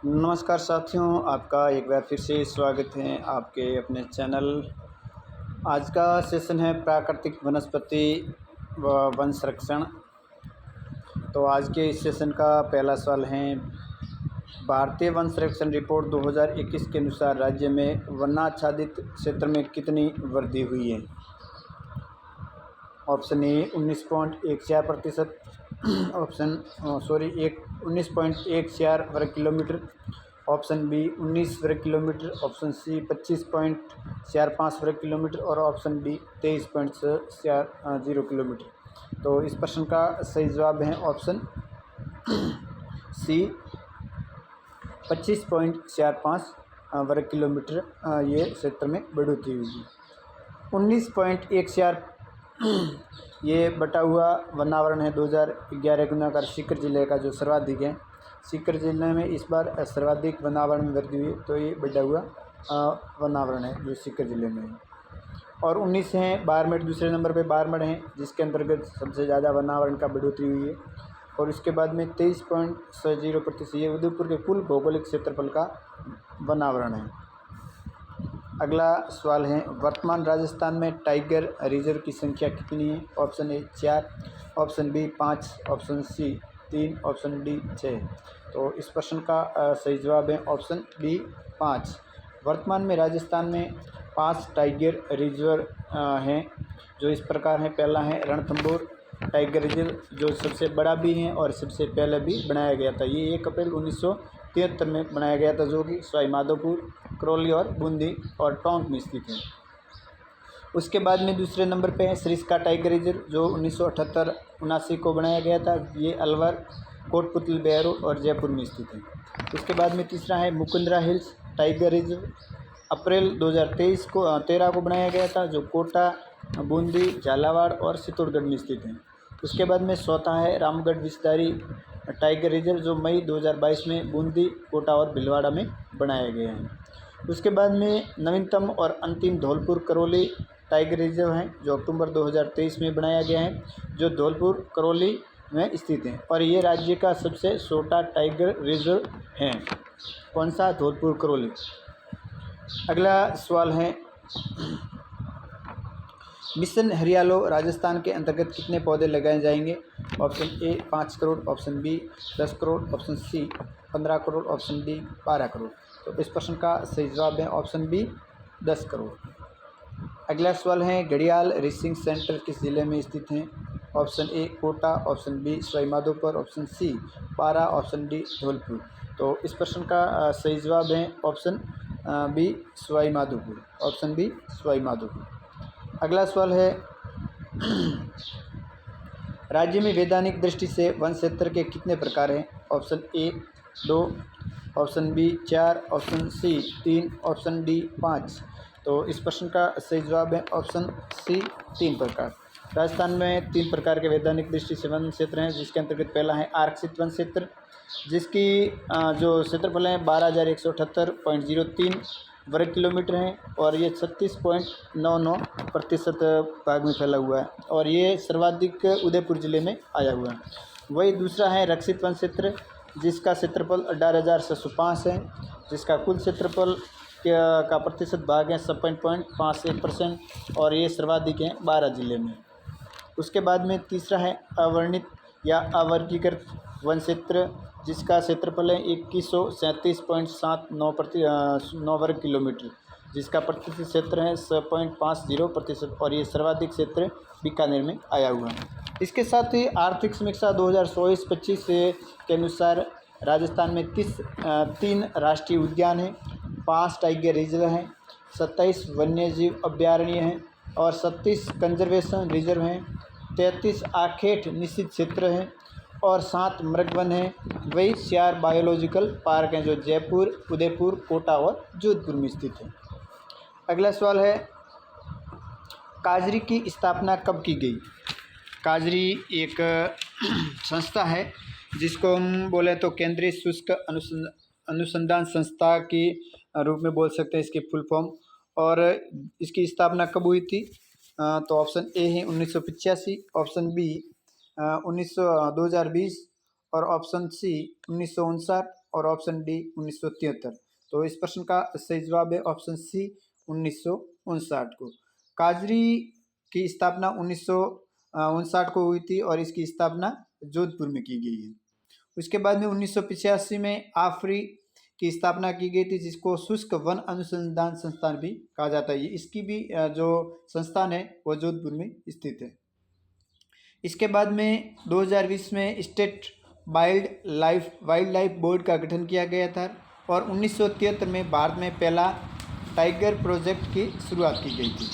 नमस्कार साथियों, आपका एक बार फिर से स्वागत है आपके अपने चैनल। आज का सेशन है प्राकृतिक वनस्पति व वन संरक्षण। तो आज के इस सेशन का पहला सवाल है, भारतीय वन संरक्षण रिपोर्ट 2021 के अनुसार राज्य में वनाच्छादित क्षेत्र में कितनी वृद्धि हुई है। ऑप्शन ए 19.14%, ऑप्शन 19.14 वर्ग किलोमीटर, ऑप्शन बी 19 वर्ग किलोमीटर, ऑप्शन सी 25.45 वर्ग किलोमीटर और ऑप्शन डी 23.40 किलोमीटर। तो इस प्रश्न का सही जवाब है ऑप्शन सी 25.45 वर्ग किलोमीटर ये क्षेत्र में बढ़ोतरी हुई। 19.14 ये बटा हुआ वनावरण है 2011 गुना का सीकर जिले का जो सर्वाधिक है। सीकर जिले में इस बार सर्वाधिक वनावरण में वृद्धि हुई, तो ये बढ़ा हुआ वनावरण है जो सीकर जिले में है। और 19 हैं बारमेर, दूसरे नंबर पे बारमेर है जिसके अंतर्गत सबसे ज़्यादा वनावरण का बढ़ोतरी हुई है। और इसके बाद में 23.60% ये उदयपुर के कुल भौगोलिक क्षेत्रफल का वनावरण है। अगला सवाल है, वर्तमान राजस्थान में टाइगर रिजर्व की संख्या कितनी है। Option A 4, option B 5, option C 3, option D 6। तो इस प्रश्न का सही जवाब है ऑप्शन बी 5। वर्तमान में राजस्थान में 5 टाइगर रिजर्व हैं जो इस प्रकार हैं। पहला है रणथंभौर टाइगर रिजर्व जो सबसे बड़ा भी है और सबसे पहले भी बनाया गया था। ये 1 अप्रैल 1973 में बनाया गया था, जो कि सवाई माधोपुर, करौली और बूंदी और टोंक में स्थित है। उसके बाद में दूसरे नंबर पे है सरिस्का टाइगर रिजर्व जो 1978-79 को बनाया गया था। ये अलवर, कोटपुतली, बहरोड और जयपुर में स्थित है। उसके बाद में तीसरा है मुकुंदरा हिल्स टाइगर रिजर्व, अप्रैल 2013 को बनाया गया था, जो कोटा, बूंदी, झालावाड़ और चित्तौड़गढ़ में स्थित है। उसके बाद में चौथा है रामगढ़ विस्तारी टाइगर रिजर्व जो मई 2022 में बूंदी, कोटा और भीलवाड़ा में बनाया गया है। उसके बाद में नवीनतम और अंतिम धौलपुर करौली टाइगर रिजर्व है जो अक्टूबर 2023 में बनाया गया है, जो धौलपुर करौली में स्थित है और ये राज्य का सबसे छोटा टाइगर रिजर्व है। कौन सा? धौलपुर करौली। अगला सवाल है, मिशन हरियालो राजस्थान के अंतर्गत कितने पौधे लगाए जाएंगे। Option A 5 crore, option B 10 crore, option C 15 crore, option D 12 crore. तो इस प्रश्न का सही जवाब है ऑप्शन बी 10 करोड़। अगला सवाल है, घड़ियाल रिसर्च सेंटर किस जिले में स्थित हैं। Option A Kota, option B Sawai Madhopur, option C पारा, ऑप्शन डी धौलपुर। तो इस प्रश्न का सही जवाब है option B Sawai Madhopur, option B Sawai Madhopur. अगला सवाल है, राज्य में वैधानिक दृष्टि से वन क्षेत्र के कितने प्रकार हैं। Option A 2, option B 4, option C 3, option D 5। तो इस प्रश्न का सही जवाब है ऑप्शन सी 3 प्रकार। राजस्थान में 3 प्रकार के वैधानिक दृष्टि से वन क्षेत्र हैं, जिसके अंतर्गत पहला है आरक्षित वन क्षेत्र, जिसकी जो क्षेत्रफल है 12,178.03 वर्ग किलोमीटर है और ये 36.99% भाग में फैला हुआ है और ये सर्वाधिक उदयपुर जिले में आया हुआ है। वही दूसरा है रक्षित वन क्षेत्र, जिसका क्षेत्रफल 18,605 है, जिसका कुल क्षेत्रफल का प्रतिशत भाग है 56.51% और ये सर्वाधिक है 12 जिले में। उसके बाद में तीसरा है अवर्णित या अवर्गीकृत वन क्षेत्र, जिसका क्षेत्रफल है 2137.79 वर्ग किलोमीटर, जिसका प्रतिशत क्षेत्र है 6.50% और ये सर्वाधिक क्षेत्र बीकानेर में आया हुआ है। इसके साथ ही आर्थिक समीक्षा 2024-25 के अनुसार राजस्थान में 3 राष्ट्रीय उद्यान हैं, 5 टाइगर रिजर्व हैं, 27 वन्यजीव अभ्यारण्य हैं और 36 कंजर्वेशन रिजर्व हैं, 33 आखेट निषिद्ध क्षेत्र हैं और 7 मृगवन हैं। वही 4 बायोलॉजिकल पार्क हैं जो जयपुर, उदयपुर, कोटा और जोधपुर में स्थित हैं। अगला सवाल है, काजरी की स्थापना कब की गई। काजरी एक संस्था है जिसको हम बोले तो केंद्रीय शुष्क अनुसंधान संस्था के रूप में बोल सकते हैं इसकी फुल फॉर्म। और इसकी स्थापना कब हुई थी, तो ऑप्शन ए है 1985, ऑप्शन बी 2020 और ऑप्शन सी 1959, और ऑप्शन डी 1973। तो इस प्रश्न का सही जवाब है ऑप्शन सी 1959 को। काजरी की स्थापना 1959 को हुई थी और इसकी स्थापना जोधपुर में की गई है। उसके बाद में 1985 में आफरी की स्थापना की गई थी, जिसको शुष्क वन अनुसंधान संस्थान भी कहा जाता है। इसकी भी जो संस्थान है वो जोधपुर में स्थित है। इसके बाद में 2020 में स्टेट वाइल्ड लाइफ बोर्ड का गठन किया गया था और 1973 में भारत में पहला टाइगर प्रोजेक्ट की शुरुआत की गई थी।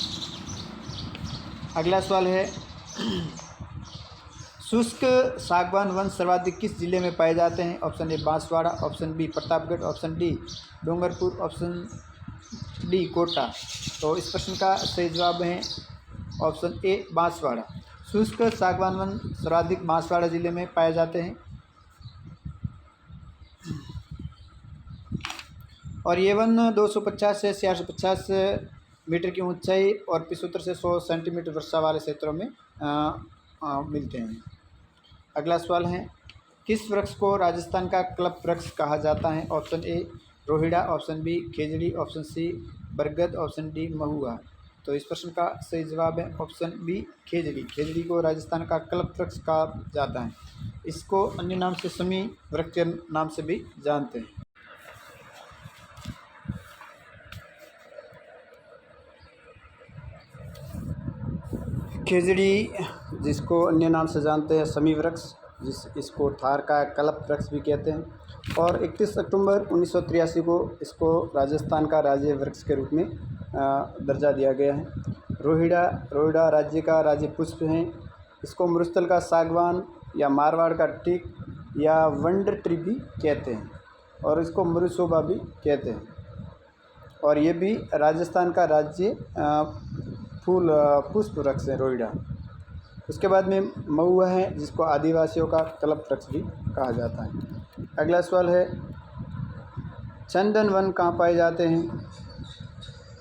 अगला सवाल है, शुष्क सागवान वन सर्वाधिक किस जिले में पाए जाते हैं? Option A Banswara, option B Pratapgarh, option D Dungarpur, option D Kota. तो इस प्रश्न का सही जवाब है ऑप्शन ए बांसवाड़ा। शुष्क सागवान वन सर्वाधिक बांसवाड़ा जिले में पाए जाते हैं और ये वन 250 से 450 मीटर की ऊंचाई और 75 से 100 सेंटीमीटर वर्षा वाले क्षेत्रों में मिलते हैं। अगला सवाल है, किस वृक्ष को राजस्थान का क्लब वृक्ष कहा जाता है? ऑप्शन ए रोहिड़ा, ऑप्शन बी खेजड़ी, ऑप्शन सी बरगद, ऑप्शन डी महुआ। तो इस प्रश्न का सही जवाब है ऑप्शन बी खेजड़ी। खेजड़ी को राजस्थान का क्लब वृक्ष कहा जाता है। इसको अन्य नाम से समी वृक्ष के नाम से भी जानते हैं। खेजड़ी जिसको अन्य नाम से जानते हैं समी वृक्ष, इसको थार का कल्प वृक्ष भी कहते हैं और 31 अक्टूबर 1983 को इसको राजस्थान का राज्य वृक्ष के रूप में दर्जा दिया गया है। रोहिड़ा राज्य का राज्य पुष्प है। इसको मरुस्थल का सागवान या मारवाड़ का टीक या वंडर ट्री भी कहते हैं और इसको मरुशोभा भी कहते हैं और ये भी राजस्थान का राज्य पुष्प वृक्ष है रोहिड़ा। उसके बाद में महुआ है जिसको आदिवासियों का कल्प वृक्ष भी कहा जाता है। अगला सवाल है, चंदन वन कहाँ पाए जाते हैं?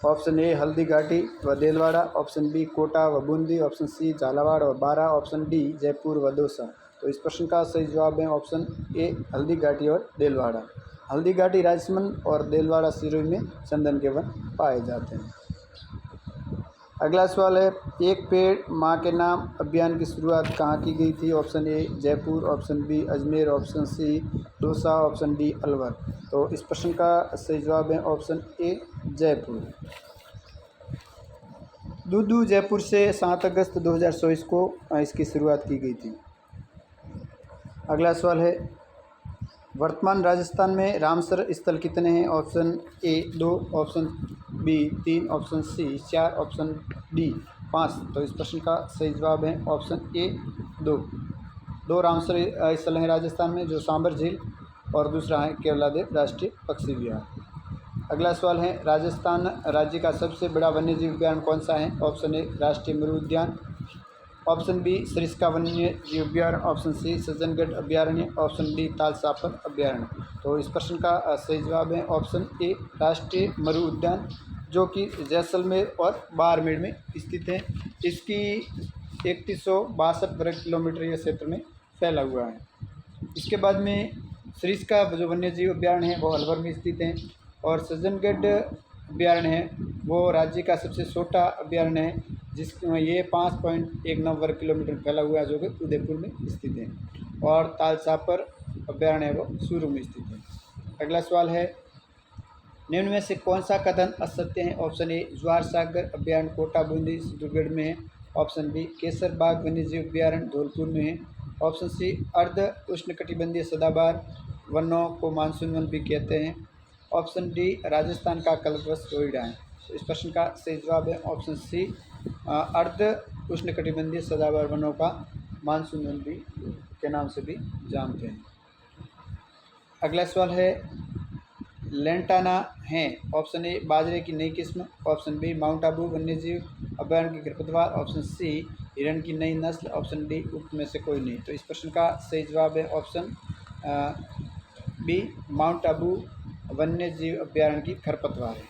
ऑप्शन ए हल्दी घाटी व देलवाड़ा, ऑप्शन बी कोटा व बूंदी, ऑप्शन सी झालावाड़ व बारा, ऑप्शन डी जयपुर व दौसा। तो इस प्रश्न का सही जवाब है ऑप्शन ए हल्दी घाटी और देलवाड़ा। हल्दी घाटी राजसमंद और देलवाड़ा सिरोही में चंदन के वन पाए जाते हैं। अगला सवाल है, एक पेड़ माँ के नाम अभियान की शुरुआत कहाँ की गई थी? Option A Jaipur, option B Ajmer, option C Dausa, option D Alwar. तो इस प्रश्न का सही जवाब है ऑप्शन ए जयपुर। दूदू जयपुर से 7 अगस्त 2024 को इसकी शुरुआत की गई थी। अगला सवाल है, वर्तमान राजस्थान में रामसर स्थल कितने हैं? Option A 2, option B 3, option C 4, option D 5। तो इस प्रश्न का सही जवाब है ऑप्शन ए 2 रामसर स्थल हैं राजस्थान में, जो सांबर झील और दूसरा है केवलादेव राष्ट्रीय पक्षी विहार। अगला सवाल है, राजस्थान राज्य का सबसे बड़ा वन्यजीव उद्यान कौन सा है? ऑप्शन ए राष्ट्रीय मरु उद्यान, ऑप्शन बी सरिस्का वन्य जीव अभ्यारण्य, ऑप्शन सी सज्जनगढ़ अभ्यारण्य, ऑप्शन डी तालसापर अभ्यारण्य। तो इस प्रश्न का सही जवाब है ऑप्शन ए राष्ट्रीय मरु उद्यान, जो कि जैसलमेर और बाड़मेर में स्थित है। इसकी 3162 वर्ग किलोमीटर ये क्षेत्र में फैला हुआ है। इसके बाद में सरिस्का जो वन्य जीव अभ्यारण्य है वो अलवर में स्थित है और सज्जनगढ़ अभ्यारण्य है वो राज्य का सबसे छोटा अभ्यारण्य है, जिसमें ये 5.19 वर्ग किलोमीटर फैला हुआ है, जो कि उदयपुर में स्थित है और तालसापर अभ्यारण्य है वो चूरू में स्थित है। अगला सवाल है, निम्न में से कौन सा कथन असत्य है? ऑप्शन ए ज्वार सागर अभ्यारण्य कोटा बूंदी चित्तौड़गढ़ में है, ऑप्शन बी केसर बाग वन्यजीव अभ्यारण्य धौलपुर में है, ऑप्शन सी अर्ध उष्णकटिबंधीय सदाबहार वनों को मानसून वन भी कहते हैं, ऑप्शन डी राजस्थान का कल्प वृक्ष रोहिड़ा है। तो इस प्रश्न का सही जवाब है ऑप्शन सी अर्ध उष्णकटिबंधीय सदाबहार वनों का मानसून वन भी के नाम से भी जानते हैं। अगला सवाल है, लेंटाना है ऑप्शन ए बाजरे की नई किस्म, ऑप्शन बी माउंट आबू वन्यजीव अभ्यारण्य की खरपतवार, ऑप्शन सी हिरण की नई नस्ल, ऑप्शन डी उक्त में से कोई नहीं। तो इस प्रश्न का सही जवाब है ऑप्शन बी माउंट आबू वन्यजीव अभ्यारण्य की खरपतवार है।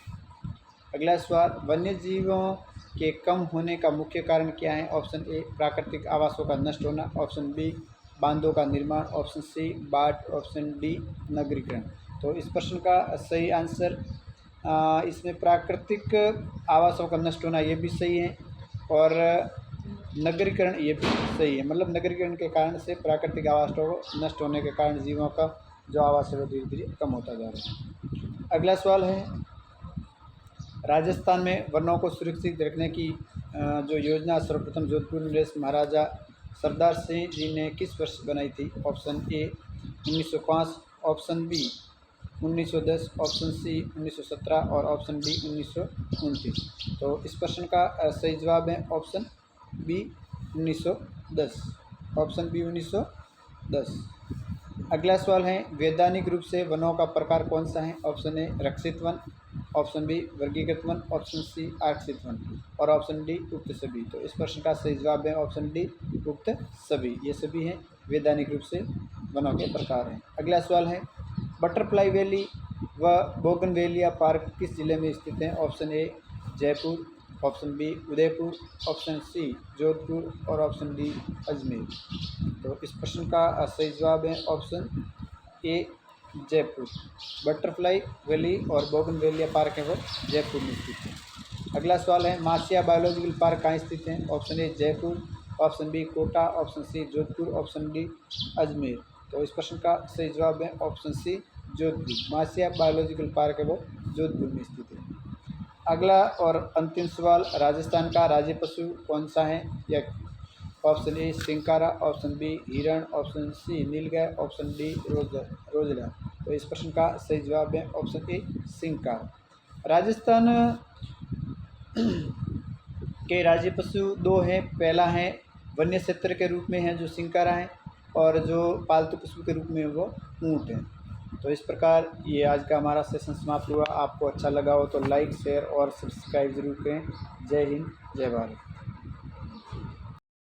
अगला सवाल, वन्य जीवों के कम होने का मुख्य कारण क्या है? ऑप्शन ए प्राकृतिक आवासों का नष्ट होना, ऑप्शन बी बांधों का निर्माण, ऑप्शन सी बाढ़, ऑप्शन डी नगरीकरण। तो इस प्रश्न का सही आंसर इसमें प्राकृतिक आवासों का नष्ट होना ये भी सही है और नगरीकरण ये भी सही है। मतलब नगरीकरण के कारण से प्राकृतिक आवासों को नष्ट होने के कारण जीवों का जो आवास है वो धीरे धीरे कम होता जा रहा है। अगला सवाल है, राजस्थान में वनों को सुरक्षित रखने की जो योजना सर्वप्रथम जोधपुर नरेश महाराजा सरदार सिंह जी ने किस वर्ष बनाई थी? Option A 1905, option B 1910, option C 1917 और ऑप्शन डी 1929। तो इस प्रश्न का सही जवाब है ऑप्शन बी 1910, ऑप्शन बी 1910। अगला सवाल है, वैधानिक रूप से वनों का प्रकार कौन सा है? ऑप्शन ए रक्षित वन, ऑप्शन बी वर्गीकृत वन, ऑप्शन सी आरक्षित वन और ऑप्शन डी उक्त सभी। तो इस प्रश्न का सही जवाब है ऑप्शन डी उक्त सभी। ये सभी हैं वैधानिक रूप से वनों के प्रकार हैं। अगला सवाल है, बटरफ्लाई वैली व बोगनवेलिया पार्क किस जिले में स्थित हैं? Option A Jaipur, option B Udaipur, option C Jodhpur और ऑप्शन डी अजमेर। तो इस प्रश्न का सही जवाब है option A Jaipur. Butterfly valley और बोगनवेलिया पार्क है वो जयपुर में स्थित है। अगला सवाल है, मासिया बायोलॉजिकल पार्क कहाँ स्थित है? Option A Jaipur, option B Kota, option C Jodhpur, option D Ajmer. तो इस प्रश्न का सही जवाब है option C Jodhpur. Machia biological park है वो जोधपुर में स्थित है। अगला और अंतिम सवाल, राजस्थान का राज्य पशु कौन सा है? या ऑप्शन ए सिंकारा, ऑप्शन बी हिरण, ऑप्शन सी नीलगाय, ऑप्शन डी रोजला। तो इस प्रश्न का सही जवाब है ऑप्शन ए सिंकार। राजस्थान के राज्य पशु दो हैं। पहला है वन्य क्षेत्र के रूप में है जो सिंकारा है और जो पालतू पशु के रूप में वो ऊँट है। तो इस प्रकार ये आज का हमारा सेशन समाप्त हुआ। आपको अच्छा लगा हो तो लाइक, शेयर और सब्सक्राइब जरूर करें। जय हिंद, जय भारत।